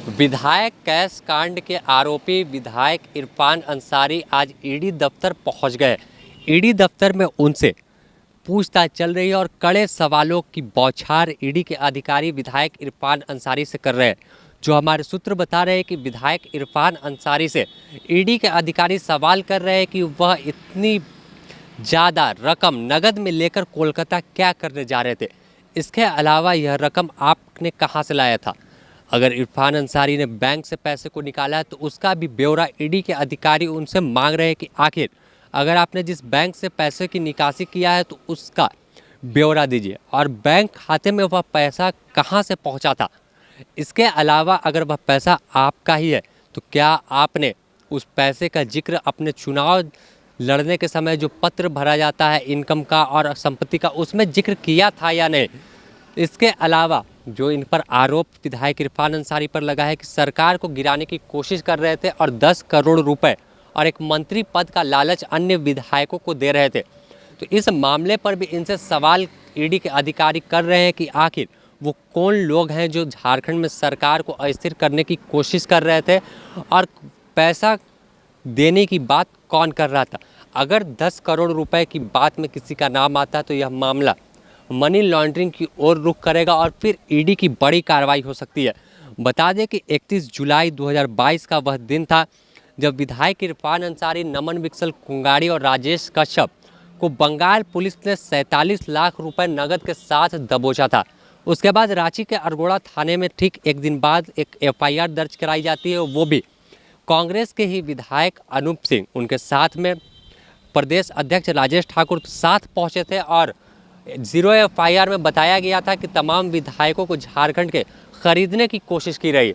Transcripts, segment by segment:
विधायक कैश कांड के आरोपी विधायक इरफान अंसारी आज ईडी दफ्तर पहुंच गए। ईडी दफ्तर में उनसे पूछताछ चल रही है और कड़े सवालों की बौछार ईडी के अधिकारी विधायक इरफान अंसारी से कर रहे हैं। जो हमारे सूत्र बता रहे हैं कि विधायक इरफान अंसारी से ईडी के अधिकारी सवाल कर रहे हैं कि वह इतनी ज़्यादा रकम नगद में लेकर कोलकाता क्या करने जा रहे थे। इसके अलावा यह रकम आपने कहां से लाया था। अगर इरफान अंसारी ने बैंक से पैसे को निकाला है तो उसका भी ब्यौरा ईडी के अधिकारी उनसे मांग रहे हैं कि आखिर अगर आपने जिस बैंक से पैसे की निकासी किया है तो उसका ब्यौरा दीजिए और बैंक खाते में वह पैसा कहां से पहुंचा था। इसके अलावा अगर वह पैसा आपका ही है तो क्या आपने उस पैसे का जिक्र अपने चुनाव लड़ने के समय जो पत्र भरा जाता है इनकम का और संपत्ति का उसमें जिक्र किया था या नहीं। इसके अलावा जो इन पर आरोप विधायक इरफान अंसारी पर लगा है कि सरकार को गिराने की कोशिश कर रहे थे और 10 करोड़ रुपए और एक मंत्री पद का लालच अन्य विधायकों को दे रहे थे। तो इस मामले पर भी इनसे सवाल ईडी के अधिकारी कर रहे हैं कि आखिर वो कौन लोग हैं जो झारखंड में सरकार को अस्थिर करने की कोशिश कर रहे थे और पैसा देने की बात कौन कर रहा था। अगर 10 करोड़ रुपए की बात में किसी का नाम आता है तो यह मामला मनी लॉन्ड्रिंग की ओर रुख करेगा और फिर ईडी की बड़ी कार्रवाई हो सकती है। बता दें कि 31 जुलाई 2022 का वह दिन था जब विधायक इरफान अंसारी, नमन विकसल कुंगाड़ी और राजेश कश्यप को बंगाल पुलिस ने 47 लाख रुपए नगद के साथ दबोचा था। उसके बाद रांची के अरगोड़ा थाने में ठीक एक दिन बाद एक एफआईआर दर्ज कराई जाती है। वो भी कांग्रेस के ही विधायक अनूप सिंह, उनके साथ में प्रदेश अध्यक्ष राजेश ठाकुर साथ पहुंचे थे और 0 एफआईआर में बताया गया था कि तमाम विधायकों को झारखंड के खरीदने की कोशिश की रही।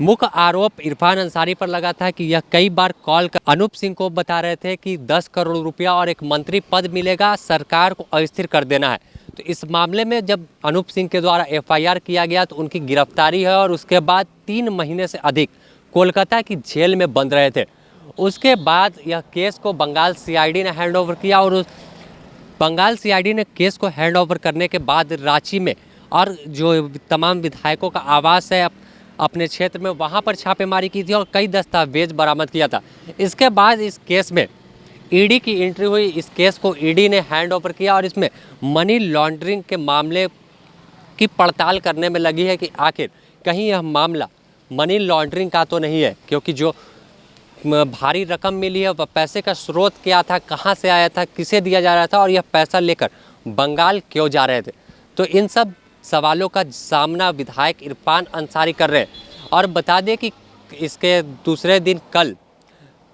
मुख्य आरोप इरफान अंसारी पर लगा था कि यह कई बार कॉल कर अनूप सिंह को बता रहे थे कि 10 करोड़ रुपया और एक मंत्री पद मिलेगा, सरकार को अस्थिर कर देना है। तो इस मामले में जब अनूप सिंह के द्वारा एफआईआर किया गया तो उनकी गिरफ्तारी है और उसके बाद 3 महीने से अधिक कोलकाता की जेल में बंद रहे थे। उसके बाद यह केस को बंगाल सीआईडी ने हैंड ओवर किया और उस बंगाल सीआईडी ने केस को हैंड ओवर करने के बाद रांची में और जो तमाम विधायकों का आवास है अपने क्षेत्र में वहां पर छापेमारी की थी और कई दस्तावेज बरामद किया था। इसके बाद इस केस में ईडी की एंट्री हुई। इस केस को ईडी ने हैंड ओवर किया और इसमें मनी लॉन्ड्रिंग के मामले की पड़ताल करने में लगी है कि आखिर कहीं यह मामला मनी लॉन्ड्रिंग का तो नहीं है, क्योंकि जो भारी रकम मिली है वह पैसे का स्रोत क्या था, कहां से आया था, किसे दिया जा रहा था और यह पैसा लेकर बंगाल क्यों जा रहे थे। तो इन सब सवालों का सामना विधायक इरफान अंसारी कर रहे हैं। और बता दें कि इसके दूसरे दिन कल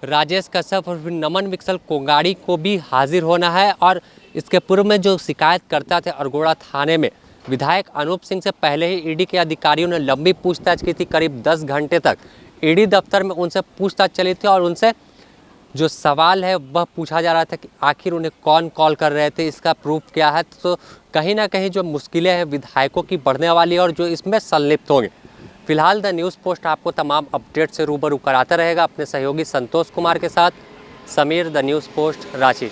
राजेश कश्यप और फिर नमन विकसल कोंगाड़ी को भी हाजिर होना है। और इसके पूर्व में जो शिकायत करता थे अरगोड़ा थाने में विधायक अनूप सिंह से पहले ही ईडी के अधिकारियों ने लंबी पूछताछ की थी। करीब 10 घंटे तक ईडी दफ्तर में उनसे पूछताछ चली थी और उनसे जो सवाल है वह पूछा जा रहा था कि आखिर उन्हें कौन कॉल कर रहे थे, इसका प्रूफ क्या है। तो कहीं ना कहीं जो मुश्किलें हैं विधायकों की बढ़ने वाली है और जो इसमें संलिप्त होंगे। फिलहाल द न्यूज़ पोस्ट आपको तमाम अपडेट से रूबरू कराता रहेगा। अपने सहयोगी संतोष कुमार के साथ Sameer, the news post, Ranchi.